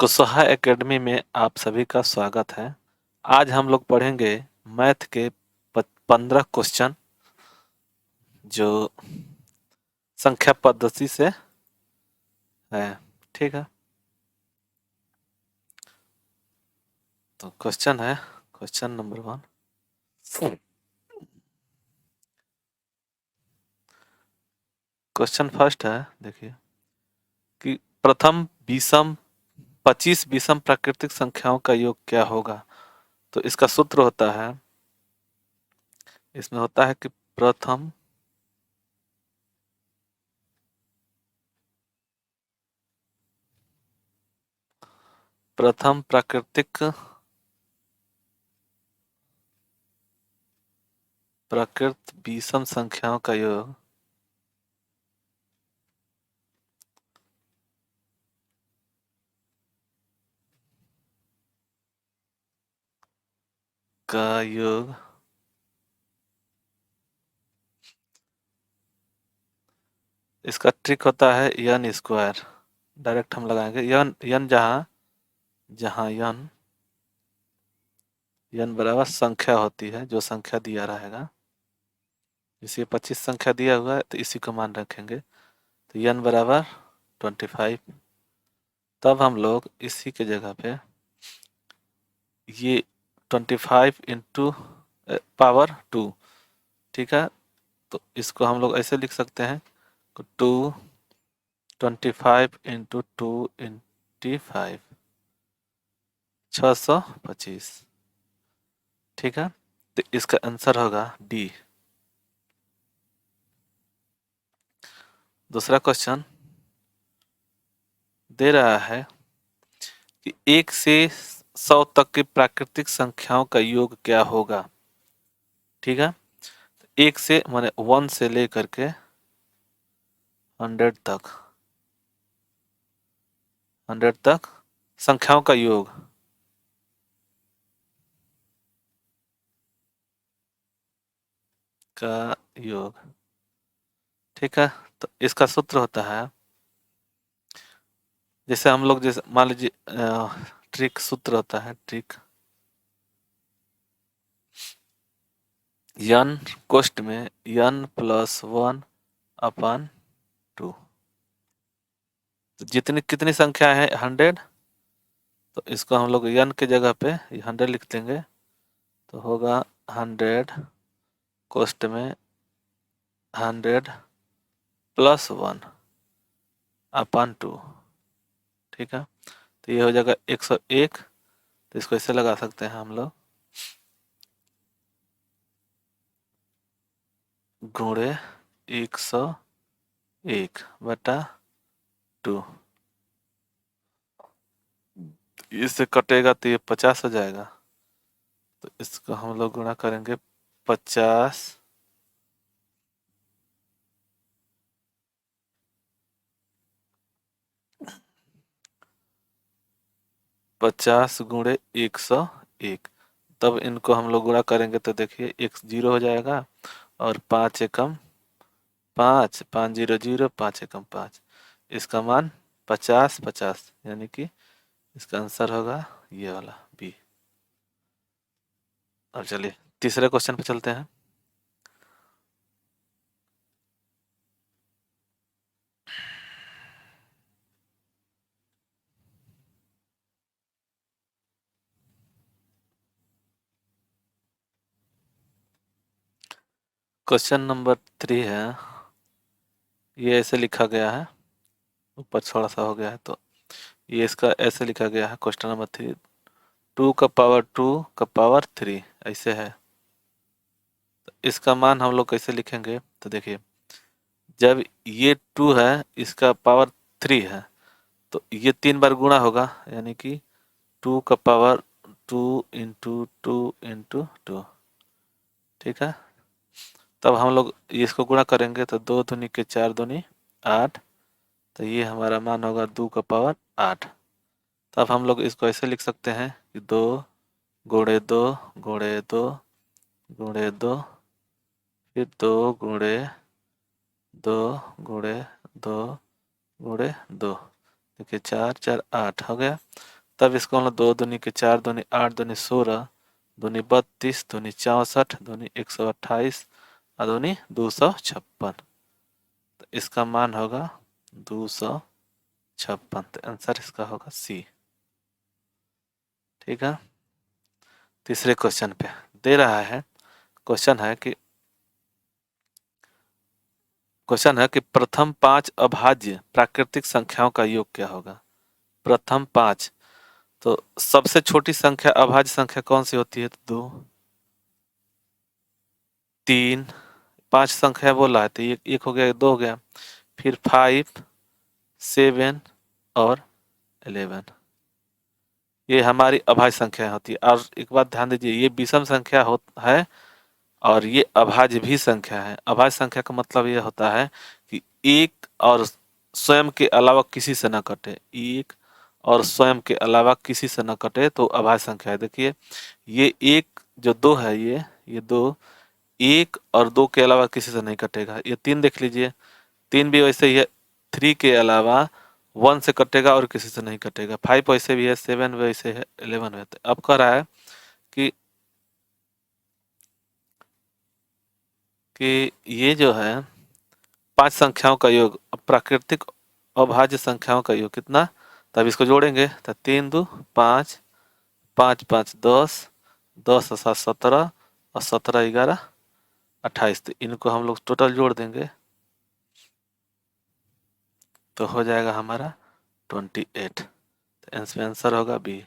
Kushwaha academy में आप सभी का स्वागत है। आज हम लोग पढ़ेंगे मैथ के 15 क्वेश्चन जो संख्या पद्धति से है। ठीक है, तो क्वेश्चन है क्वेश्चन नंबर 1। क्वेश्चन फर्स्ट है, देखिए कि प्रथम विषम 25 विषम प्राकृतिक संख्याओं का योग क्या होगा। तो इसका सूत्र होता है, इसमें होता है कि प्रथम प्राकृत विषम संख्याओं का योग इसका ट्रिक होता है n स्क्वायर। डायरेक्ट हम लगाएंगे n जहाँ जहाँ n बराबर संख्या होती है, जो संख्या दिया रहेगा। जैसे 25 संख्या दिया हुआ है तो इसी को मान रखेंगे, तो n बराबर 25। तब हम लोग इसी के जगह पे ये 25 इंटू पावर 2, ठीक है, तो इसको हम लोग ऐसे लिख सकते हैं 25 इंटू 2 इंटू 5, 625। ठीक है, तो इसका आंसर होगा डी। दूसरा क्वेश्चन दे रहा है कि 1 से 100 तक की प्राकृतिक संख्याओं का योग क्या होगा। ठीक है, 1 से माने 1 से लेकर के 100 तक संख्याओं का योग ठीक है, तो इसका सूत्र होता है, जैसे हम लोग जैसे मान लीजिए ट्रिक सूत्र होता है, ट्रिक n कोष्ट में n प्लस 1 अपॉन 2। तो जितनी कितनी संख्या है 100, तो इसको हम लोग n के जगह पे 100 लिख देंगे, तो होगा 100 कोष्ट में 100 प्लस 1 अपॉन 2। ठीक है, तो ये हो जाएगा 101। तो इसको ऐसे लगा सकते हैं हम लोग, गुणे 101 बटा 2। इससे कटेगा तो ये 50 हो जाएगा, तो इसको हम लोग गुणा करेंगे 50 गुणे 101। तब इनको हम लोग गुणा करेंगे तो देखिए एक 0 हो जाएगा और 5 एकम 5, 5 0 0, 5 एकम 5। इसका मान 50 50, यानी कि इसका आंसर होगा ये वाला बी। और चलिए तीसरे क्वेश्चन पे चलते हैं। क्वेश्चन नंबर 3 है, ये ऐसे लिखा गया है, ऊपर थोड़ा सा हो गया है, तो ये इसका ऐसे लिखा गया है क्वेश्चन नंबर 3, 2 का पावर 2 का पावर 3 ऐसे है। तो इसका मान हम लोग कैसे लिखेंगे, तो देखिए जब ये 2 है, इसका पावर 3 है, तो ये 3 बार गुणा होगा, यानी कि 2 का पावर 2 इंटू 2 इंटू 2। ठीक है, तब हम लोग इसको गुणा करेंगे तो 2 दूनी के 4 दूनी 8, तो ये हमारा मान होगा 2 का पावर 8। तब हम लोग इसको ऐसे लिख सकते हैं कि 2 गुणे 2 गुणे 2 गुणे 2, फिर 2 गुणे 2 गुणे 2 गुणे 2। देखिए 4 4 8 हो गया। तब इसको हम लोग 2 दूनी के 4 दूनी 8 दूनी 16 दूनी 32 दूनी 64 दूनी 128 और दूनी 256। तो इसका मान होगा 256। तो आंसर इसका होगा सी। ठीक है। तीसरे क्वेश्चन पे दे रहा है, क्वेश्चन है कि प्रथम 5 अभाज्य प्राकृतिक संख्याओं का योग क्या होगा। प्रथम 5, तो सबसे छोटी संख्या अभाज्य संख्या कौन सी होती है? तो 2, 3, 5 संख्या बोला है तो एक हो गया, 2 हो गया, फिर 5, 7 और 11। ये हमारी अभाज्य संख्या होती है। और एक बात ध्यान दीजिए, ये विषम संख्या है और ये अभाज्य भी संख्या है। अभाज्य संख्या का मतलब ये होता है कि एक और स्वयं के अलावा किसी से न कटे, एक और स्वयं के अलावा किसी से न कटे तो अभाज्य संख्या है। देखिए ये एक जो 2 है, ये 2 एक और 2 के अलावा किसी से नहीं कटेगा। ये 3 देख लीजिए, 3 भी वैसे ही है, 3 के अलावा 1 से कटेगा और किसी से नहीं कटेगा। 5 वैसे भी है, 7 वैसे है, 11 है। अब कह रहा है कि ये जो है 5 संख्याओं का योग, प्राकृतिक अभाज्य संख्याओं का योग कितना। तब इसको जोड़ेंगे तो 3 2 5, 5 5 10, 10 और 7 17 और 17 11 28। तो इनको हम लोग टोटल जोड़ देंगे तो हो जाएगा हमारा 28। तो इसमें आंसर होगा बी।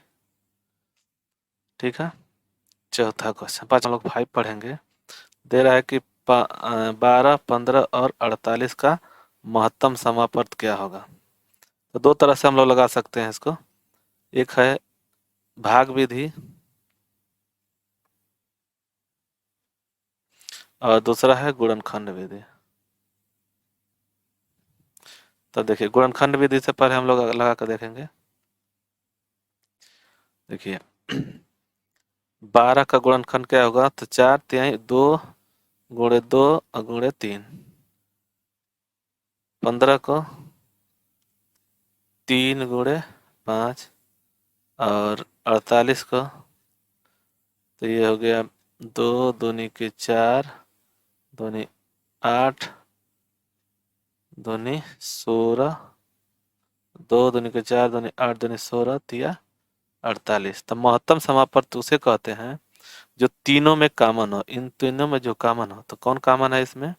ठीक है। चौथा क्वेश्चन 5 हम लोग 5 पढ़ेंगे। दे रहा है कि 12, 15 और 48 का महत्तम समापर्त क्या होगा। तो 2 तरह से हम लोग लगा सकते हैं इसको। एक है भाग विधि और दूसरा है गुणनखंड विधि। तो देखिए गुणनखंड विधि से पहले हम लोग लगा कर देखेंगे। देखिए 12 का गुणनखंड क्या होगा, तो 4 तिहाई 2 गुणे 2 और गुणे 3। 15 को 3 गुणे 5 और 48 को तो ये हो गया 2 दूनी के 4 दूनी 8 दूनी 16, 2 दूनी के 4 दूनी 8 दूनी 16 तिया 48। तो महत्तम समापर्त उसे कहते हैं जो तीनों में कॉमन हो। इन तीनों में जो कॉमन हो, तो कौन कॉमन है इसमें?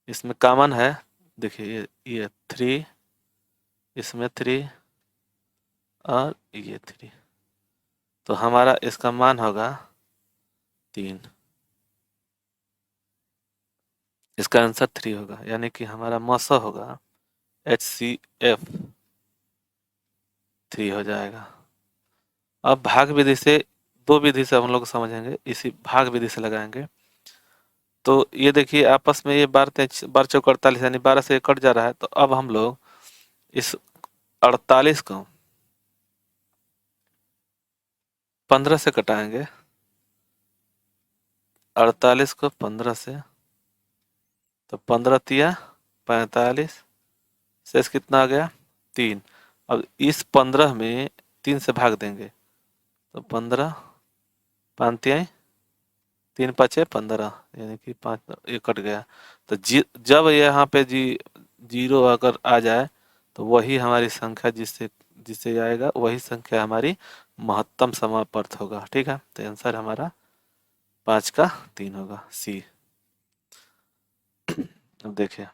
इसमें कॉमन है, देखिए ये 3, इसमें 3 और ये 3। तो हमारा इसका मान होगा 3। इसका आंसर 3 होगा, यानी कि हमारा मस होगा HCF 3 हो जाएगा। अब भाग विधि से, 2 विधि से हम लोग समझेंगे, इसी भाग विधि से लगाएंगे। तो ये देखिए आपस में ये 12 चौक 48 यानी 12 से कट जा रहा है। तो अब हम लोग इस 48 को 15 से कटाएंगे। 48 को 15 से, तो 15 तिया 45, शेष कितना आ गया 3। अब इस 15 में 3 से भाग देंगे तो 15, 5 तिहाई 3 5 15, यानी कि 5 ये कट गया। तो जब यहाँ पे जीरो अगर आ जाए तो वही हमारी संख्या जिससे जिससे आएगा वही संख्या हमारी महत्तम समापर्त होगा। ठीक है। तो आंसर हमारा 5 का 3 होगा, सी। अब देखिए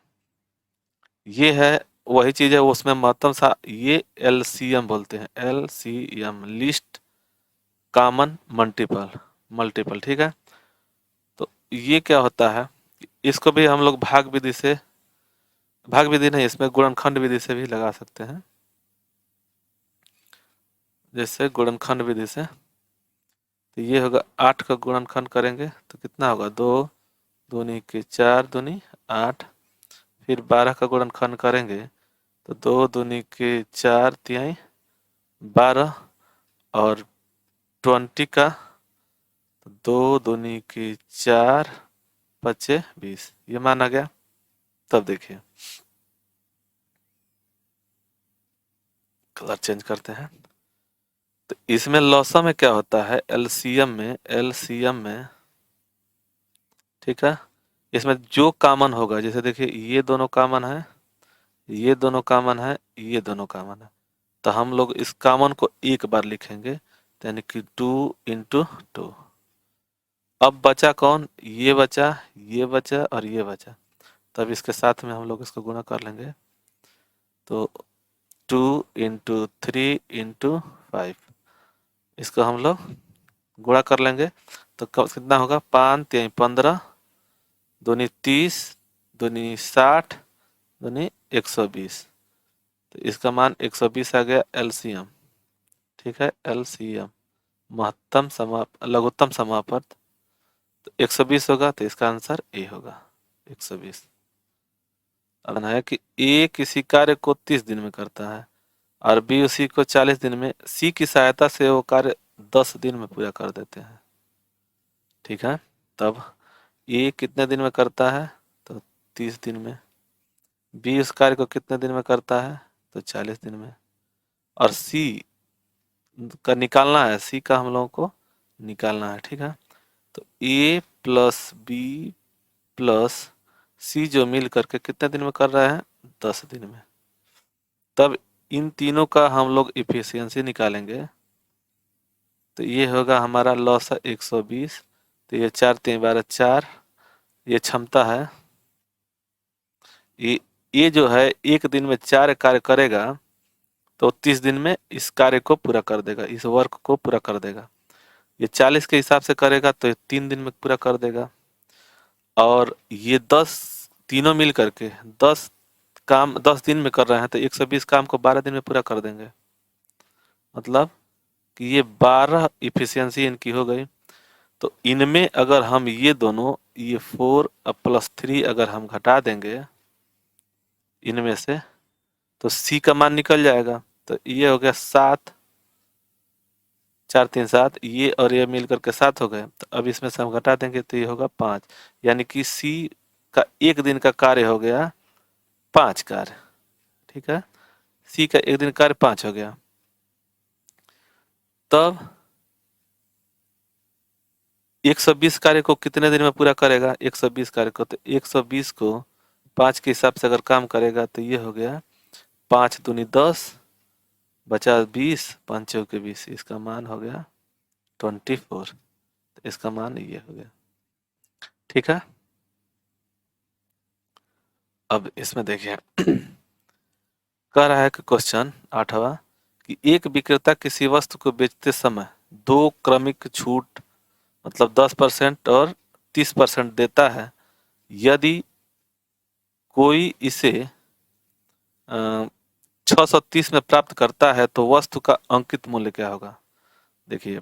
ये है वही चीज है, उसमें महत्तम सा ये LCM बोलते हैं, LCM list common multiple multiple. ठीक है। तो ये क्या होता है, इसको भी हम लोग भाग विधि से, भाग विधि नहीं, इसमें गुणनखंड विधि से भी लगा सकते हैं। जैसे गुणनखंड विधि से तो ये होगा 8 का गुणनखंड करेंगे तो कितना होगा 2 दूनी के 4 दूनी 8। फिर 12 का गुणनखंड करेंगे तो 2 दूनी के 4 तिहाई 12 और 20 का 2 दूनी के 4 पचे 20, ये माना गया। तब देखिए कलर चेंज करते हैं। तो इसमें लॉसा में क्या होता है, एलसीएम में ठीक है, इसमें जो कॉमन होगा, जैसे देखिए ये दोनों कॉमन है, ये दोनों कॉमन है, ये दोनों कॉमन है, तो हम लोग इस कॉमन को एक बार लिखेंगे, तो यानी कि 2 × 2। अब बचा कौन, ये बचा, ये बचा और ये बचा, तब इसके साथ में हम लोग इसको गुणा कर लेंगे, तो 2 × 3 × 5, इसको हम लोग गुणा कर लेंगे, तो कितना होगा, 5 × 15, दूनी 30, दूनी 60, दूनी 120, तो इसका मान 120 आ गया एलसीएम। ठीक है, एलसीएम महत्तम लघुत्तम समापत, तो 120 होगा, तो इसका आंसर ए होगा 120। अब है कि ए किसी कार्य को 30 दिन में करता है और बी उसी को 40 दिन में, सी की सहायता से वो कार्य 10 दिन में पूरा कर देते हैं। ठीक है, तब ए कितने दिन में करता है, तो 30 दिन में, बी उस कार्य को कितने दिन में करता है, तो 40 दिन में, और सी का निकालना है, सी का हम लोगों को निकालना है। ठीक है, तो ए प्लस बी प्लस सी जो मिल करके कितने दिन में कर रहे हैं, 10 दिन में, तब इन तीनों का हम लोग इफिशियंसी निकालेंगे, तो ये होगा हमारा लॉस है 120, तो ये 4 3 12 4, ये क्षमता है, ये जो है एक दिन में 4 कार्य करेगा, तो 30 दिन में इस कार्य को पूरा कर देगा, इस वर्क को पूरा कर देगा। ये 40 के हिसाब से करेगा तो ये 3 दिन में पूरा कर देगा, और ये 10 तीनों मिल करके 10 काम 10 दिन में कर रहे हैं, तो 120 काम को 12 दिन में पूरा कर देंगे, मतलब कि ये 12 इफिशियंसी इनकी हो गई। तो इनमें अगर हम ये दोनों, ये 4 प्लस 3 अगर हम घटा देंगे इनमें से, तो सी का मान निकल जाएगा, तो ये हो गया 7, 4 3 7, ये और ये मिल करके 7 हो गए, तो अब इसमें से हम घटा देंगे तो ये होगा 5, यानी कि सी का एक दिन का कार्य हो गया 5 कार्य। ठीक है, सी का एक दिन कार्य 5 हो गया, तब 120 कार्य को कितने दिन में पूरा करेगा, 120 कार्य को, तो 120 को 5 के हिसाब से अगर काम करेगा, तो ये हो गया 5 दूनी 10, बचा 20, 5 चौके 20, इसका मान हो गया 24, तो इसका मान ये हो गया। ठीक है, अब इसमें देखिए कह रहा है कि क्वेश्चन 8वां कि एक विक्रेता किसी वस्तु को बेचते समय 2 क्रमिक छूट मतलब 10% और 30% देता है, यदि कोई इसे 630 में प्राप्त करता है तो वस्तु का अंकित मूल्य क्या होगा। देखिए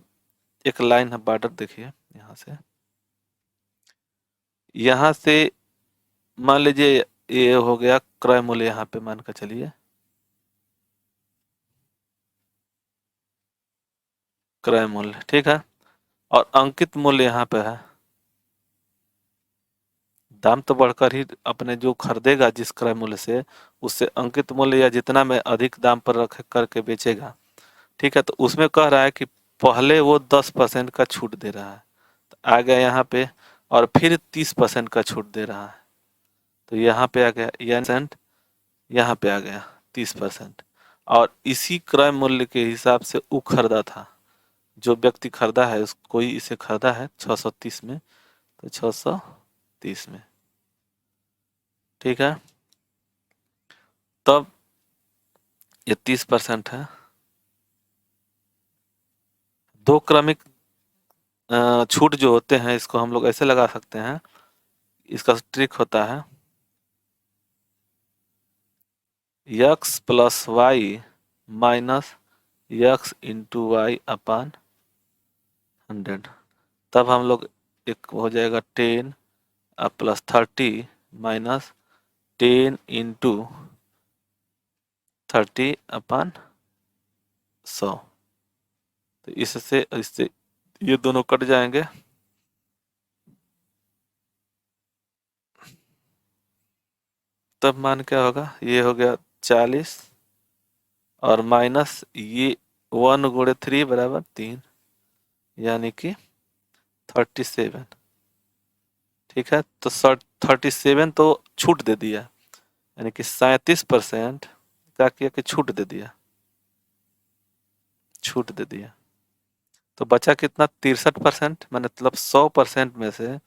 एक लाइन है बॉर्डर, देखिए यहाँ से मान लीजिए ये हो गया क्रय मूल्य, यहाँ पे मान कर चलिए क्रय मूल्य, ठीक है, और अंकित मूल्य यहाँ पे है, दाम तो बढ़कर ही अपने जो खरीदेगा जिस क्रय मूल्य से, उससे अंकित मूल्य या जितना में अधिक दाम पर रख करके बेचेगा। ठीक है, तो उसमें कह रहा है कि पहले वो 10% का छूट दे रहा है, तो आ गया यहाँ पे, और फिर 30% का छूट दे रहा है, तो यहाँ पे आ गया यहाँ पे आ गया 30%, और इसी क्रय मूल्य के हिसाब से वो खरीदा था, जो व्यक्ति खरीदा है कोई इसे खरीदा है 630 में, तो 630 में। ठीक है, तब ये 30% है। दो क्रमिक छूट जो होते हैं इसको हम लोग ऐसे लगा सकते हैं, इसका ट्रिक होता है x plus y minus x into y upon 100, तब हम लोग एक हो जाएगा 10 प्लस 30 माइनस 10 इंटू 30 अपान 100, तो इससे ये दोनों कट जाएंगे, तब मान क्या होगा, ये हो गया 40 और माइनस ये 1 गुणे 3 बराबर 3, यानी कि 37। ठीक है, तो 37 तो छूट दे दिया, यानी कि 37% क्या किया कि छूट दे दिया, छूट दे दिया। तो बचा कितना? 63%। मतलब 100% में से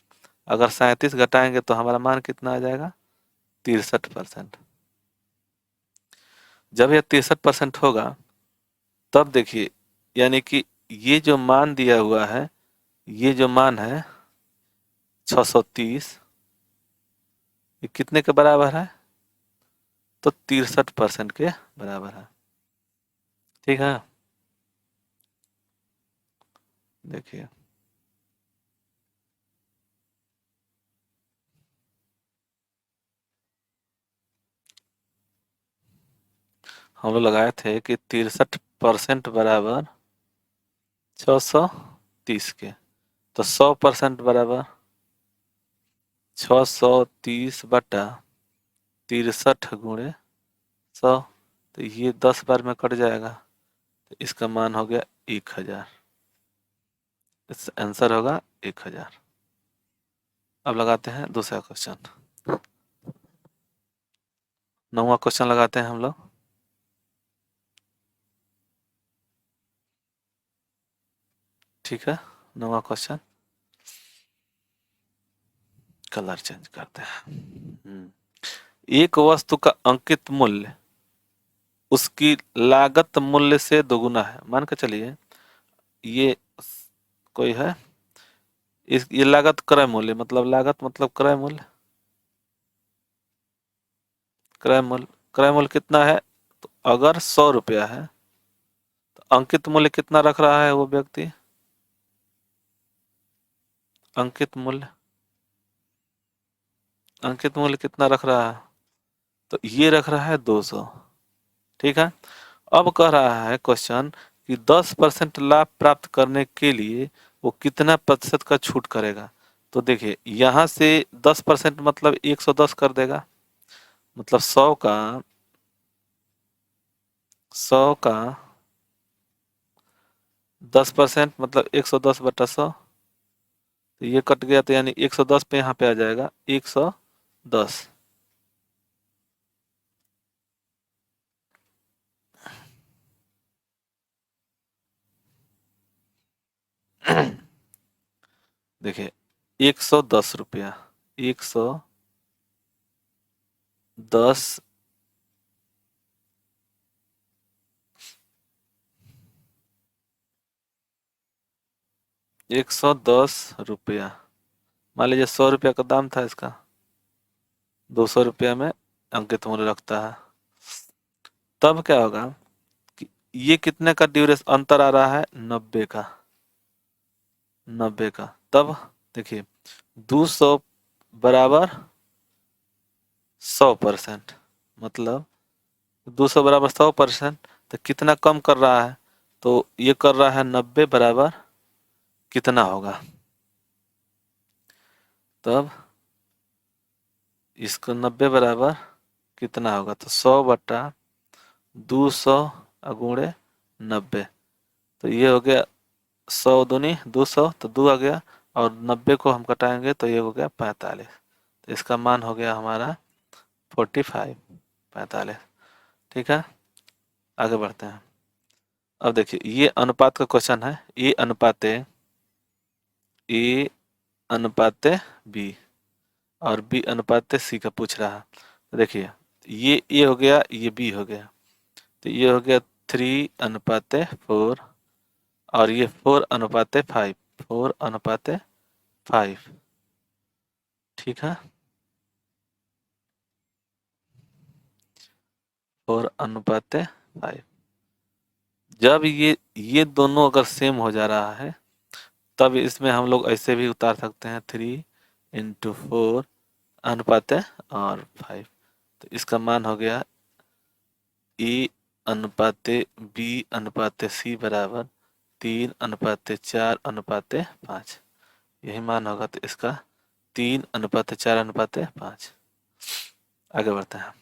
अगर 37 घटाएंगे तो हमारा मान कितना आ जाएगा? 63%। जब यह 63% होगा तब देखिए, यानी कि ये जो मान दिया हुआ है, ये जो मान है 630, ये कितने के बराबर है? तो 63% के बराबर है। ठीक है, देखिए हम लोग लगाए थे कि 63% बराबर 630 के, तो 100% बराबर 630 बटा 63 गुणे 100, तो ये 10 बार में कट जाएगा, तो इसका मान हो गया 1000। इस आंसर होगा 1000। अब लगाते हैं दूसरा क्वेश्चन। 9वां क्वेश्चन लगाते हैं हम लोग। ठीक है, 9वां क्वेश्चन। कलर चेंज करते हैं। एक वस्तु का अंकित मूल्य उसकी लागत मूल्य से दोगुना है। मान के चलिए ये कोई है, इस ये लागत क्रय मूल्य, मतलब लागत मतलब क्रय मूल्य, क्रय मूल्य कितना है? तो अगर 100 रुपया है तो अंकित मूल्य कितना रख रहा है वो व्यक्ति? अंकित मूल्य, अंकित मूल्य कितना रख रहा है? तो ये रख रहा है 200। ठीक है, अब कह रहा है क्वेश्चन कि 10% लाभ प्राप्त करने के लिए वो कितना प्रतिशत का छूट करेगा। तो देखिए यहाँ से 10% मतलब 110 कर देगा, मतलब 100 का 10% मतलब 110 बटा 100, तो ये कट गया, तो यानी 110 पे यहाँ पे आ जाएगा 110। देखिए 110 रुपया, 110 110 रुपया, मान लीजिए 100 रुपया का दाम था इसका, 200 रुपया में अंकित मूल्य रखता है। तब क्या होगा कि ये कितने का ड्यूरेशन अंतर आ रहा है? 90 का, 90 का। तब देखिए 200 बराबर 100%, मतलब 200 बराबर 100%, तो कितना कम कर रहा है? तो ये कर रहा है 90 बराबर कितना होगा? तब इसको 90 बराबर कितना होगा? तो 100 बटा 200 गुणे 90, तो ये हो गया 100 दूनी 200, तो 2 आ गया, और 90 को हम घटाएंगे तो ये हो गया 45। तो इसका मान हो गया हमारा 45, 45। ठीक है, आगे बढ़ते हैं। अब देखिए ये अनुपात का क्वेश्चन है, ए अनुपात बी और बी अनुपात सी का पूछ रहा है। तो देखिए ये ए हो गया, ये बी हो गया, तो ये हो गया 3:4, और ये 4:5, 4:5। ठीक है, 4:5। जब ये दोनों अगर सेम हो जा रहा है तब इसमें हम लोग ऐसे भी उतार सकते हैं, 3:4 अनुपात और 5। तो इसका मान हो गया ए अनुपात बी अनुपात सी बराबर 3:4:5। यही मान होगा, तो इसका 3:4:5। आगे बढ़ते हैं।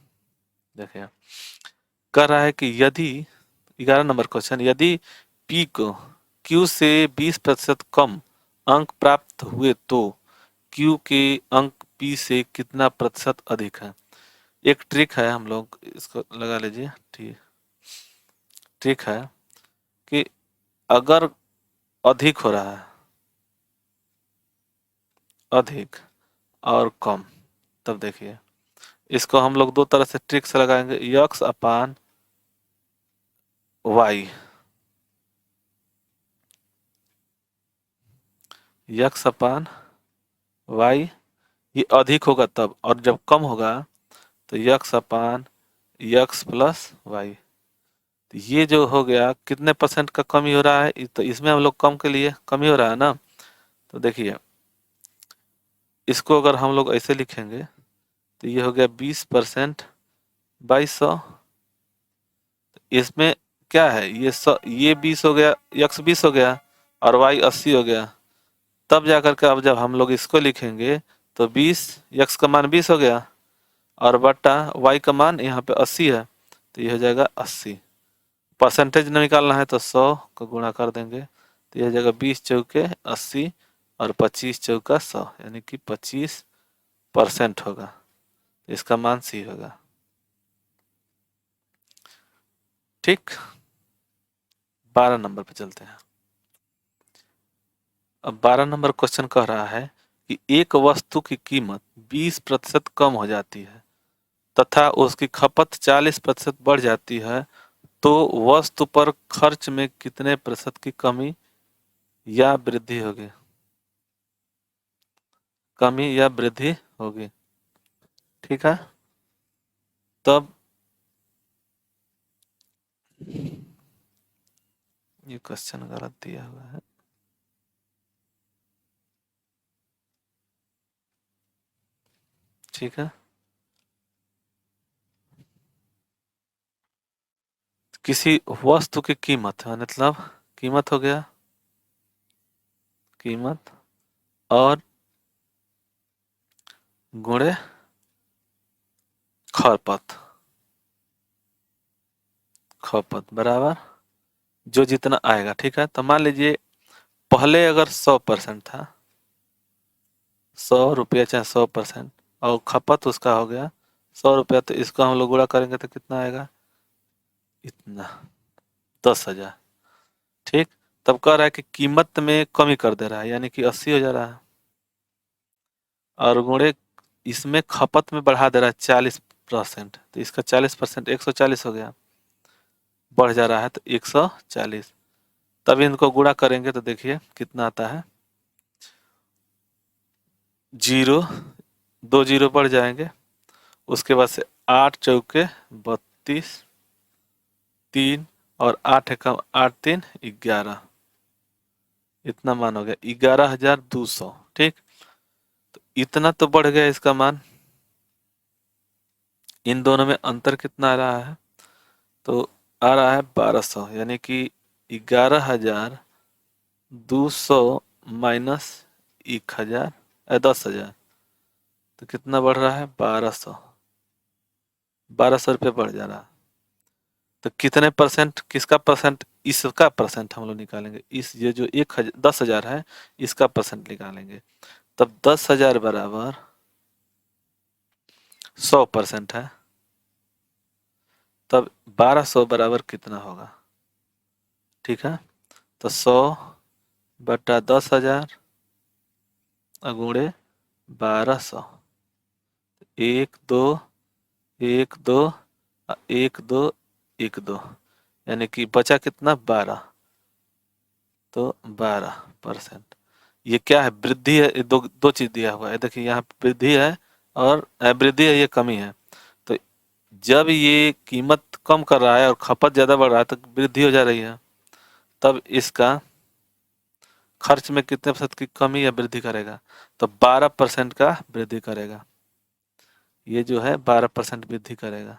देखिए कह रहा है कि यदि 11 नंबर क्वेश्चन, यदि P को Q से 20% कम अंक प्राप्त हुए तो Q के अंक P से कितना प्रतिशत अधिक है। एक ट्रिक है, हम लोग इसको लगा लीजिए। ठीक, ट्रिक है कि अगर अधिक हो रहा है, अधिक और कम, तब देखिए इसको हम लोग दो तरह से ट्रिक से लगाएंगे, x upon y. X upon y, ये अधिक होगा तब, और जब कम होगा तो यक्स अपान यक्स प्लस वाई। तो ये जो हो गया, कितने परसेंट का कमी हो रहा है, तो इसमें हम लोग कम के लिए कमी हो रहा है ना। तो देखिए इसको अगर हम लोग ऐसे लिखेंगे तो ये हो गया 20% बाई 100। इसमें क्या है, ये 100, ये 20 हो गया, यक्स 20 हो गया और वाई 80 हो गया। तब जाकर के अब जब हम लोग इसको लिखेंगे तो 20, यक्स का मान 20 हो गया और बट्टा वाई का मान यहाँ पे 80 है, तो ये हो जाएगा 80। परसेंटेज निकालना है तो 100 का गुणा कर देंगे, तो यह हो जाएगा 20 चौके 80 और 25 चौका 100, यानी कि 25% होगा। इसका मान सी होगा। ठीक, 12 नंबर पे चलते हैं। अब 12 नंबर क्वेश्चन कह रहा है कि एक वस्तु की कीमत 20% कम हो जाती है तथा उसकी खपत 40% बढ़ जाती है, तो वस्तु पर खर्च में कितने प्रतिशत की कमी या वृद्धि होगी। कमी या वृद्धि होगी। ठीक है, तब ये क्वेश्चन गलत दिया हुआ है। ठीक है, किसी वस्तु की कीमत, मतलब कीमत हो गया, कीमत और गुणे खपत, खपत बराबर जो जितना आएगा। ठीक है, तो मान लीजिए पहले अगर 100% था, 100 रुपया चाहे 100%, और खपत उसका हो गया 100 रुपया, तो इसको हम लोग गुणा करेंगे तो कितना आएगा, इतना, 10,000। ठीक, तब कह रहा है कि कीमत में कमी कर दे रहा है, यानी कि 80 हो जा रहा है, और गुणे इसमें खपत में बढ़ा दे रहा है 40%, तो इसका 40% 140 हो गया, बढ़ जा रहा है तो 140। तब इनको गुणा करेंगे तो देखिए कितना आता है, जीरो, 2 जीरो बढ़ जाएंगे, उसके बाद से 8 चौके 32, 3 और 8 एकम 8 3 11, इतना मान हो गया 11,200। ठीक, तो इतना तो बढ़ गया इसका मान। इन दोनों में अंतर कितना आ रहा है, तो आ रहा है 1200, यानी कि 11,200 माइनस 1,000, 10,000, तो कितना बढ़ रहा है, 1200, 1200 रुपये बढ़ जा रहा है। तो कितने परसेंट, किसका परसेंट, इसका परसेंट हम लोग निकालेंगे, इस ये जो 10,000 है इसका परसेंट निकालेंगे। तब 10,000 बराबर 100% है, तब 1200 बराबर कितना होगा। ठीक है, तो 100 बटा 10,000 गुणे 1200, 1 2 1 2 1 2 1 2, यानी कि बचा कितना, 12, तो 12%। ये क्या है, वृद्धि है। दो दो चीज दिया हुआ है, देखिए यहाँ वृद्धि है और वृद्धि है, ये कमी है। तो जब ये कीमत कम कर रहा है और खपत ज्यादा बढ़ रहा है तो वृद्धि हो जा रही है, तब इसका खर्च में कितने प्रतिशत की कमी या वृद्धि करेगा, तो 12% का वृद्धि करेगा। ये जो है 12% वृद्धि करेगा,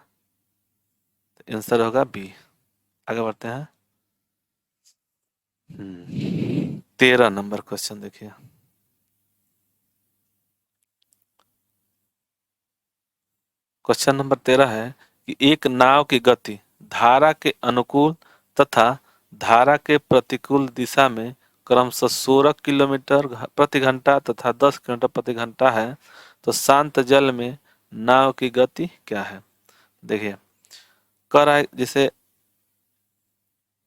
तो आंसर होगा बी। आगे बढ़ते हैं। 13 नंबर क्वेश्चन देखिए। क्वेश्चन नंबर 13 है कि एक नाव की गति धारा के अनुकूल तथा धारा के प्रतिकूल दिशा में क्रमशः 16 किलोमीटर प्रति घंटा तथा 10 किलोमीटर प्रति घंटा है, तो शांत जल में नाव की गति क्या है। देखिए कह रहा है जैसे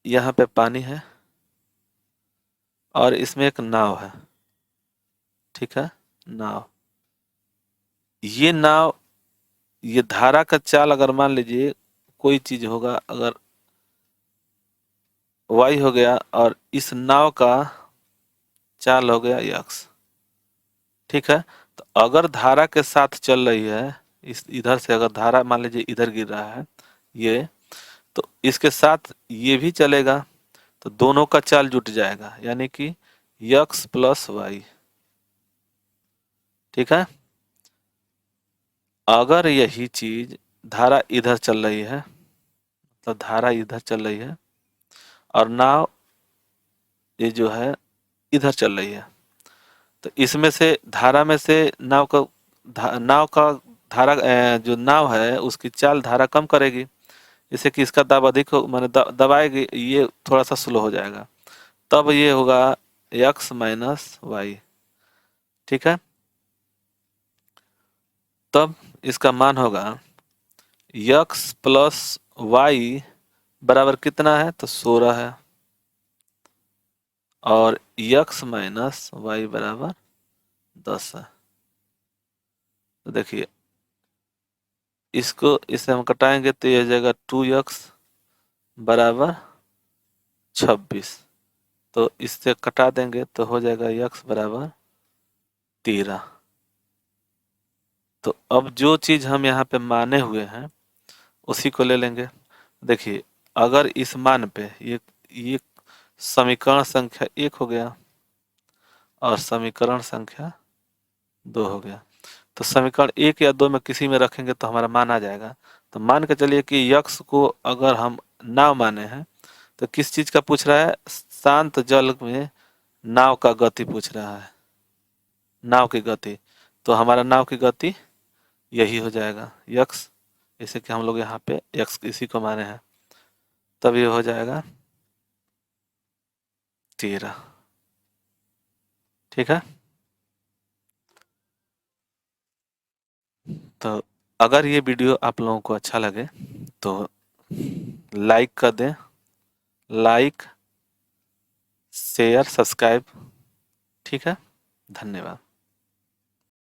यहाँ पे पानी है और इसमें एक नाव है, ठीक है, नाव, ये नाव, ये धारा का चाल अगर मान लीजिए कोई चीज होगा, अगर वाई हो गया और इस नाव का चाल हो गया यक्स, ठीक है। तो अगर धारा के साथ चल रही है, इस इधर से अगर धारा मान लीजिए इधर गिर रहा है ये, तो इसके साथ ये भी चलेगा, तो दोनों का चाल जुट जाएगा, यानी कि यक्स प्लस वाई, ठीक है। अगर यही चीज धारा इधर चल रही है, मतलब धारा इधर चल रही है और नाव ये जो है इधर चल रही है, तो इसमें से धारा में से नाव का धारा जो नाव है उसकी चाल धारा कम करेगी, जिससे कि इसका दाब अधिक हो, माने दबाएगी, ये थोड़ा सा स्लो हो जाएगा, तब ये होगा एक्स माइनस वाई, ठीक है। तब इसका मान होगा यक्स प्लस वाई बराबर कितना है, तो 16 है, और यक्स माइनस वाई बराबर 10 है। तो देखिए इसको इससे हम कटाएंगे तो यह हो जाएगा 2x बराबर 26, तो इससे कटा देंगे तो हो जाएगा x बराबर 13। तो अब जो चीज हम यहाँ पे माने हुए हैं उसी को ले लेंगे। देखिए अगर इस मान पे ये समीकरण संख्या 1 हो गया और समीकरण संख्या 2 हो गया, तो समीकरण 1 या 2 में किसी में रखेंगे तो हमारा मान आ जाएगा। तो मान के चलिए कि यक्स को अगर हम नाव माने हैं, तो किस चीज का पूछ रहा है, शांत जल में नाव का गति पूछ रहा है, नाव की गति, तो हमारा नाव की गति यही हो जाएगा यक्स, जैसे कि हम लोग यहाँ पे यक्स इसी को माने हैं, तब ये हो जाएगा 13, ठीक है। तो अगर ये वीडियो आप लोगों को अच्छा लगे तो लाइक कर दें, लाइक शेयर सब्सक्राइब, ठीक है, धन्यवाद।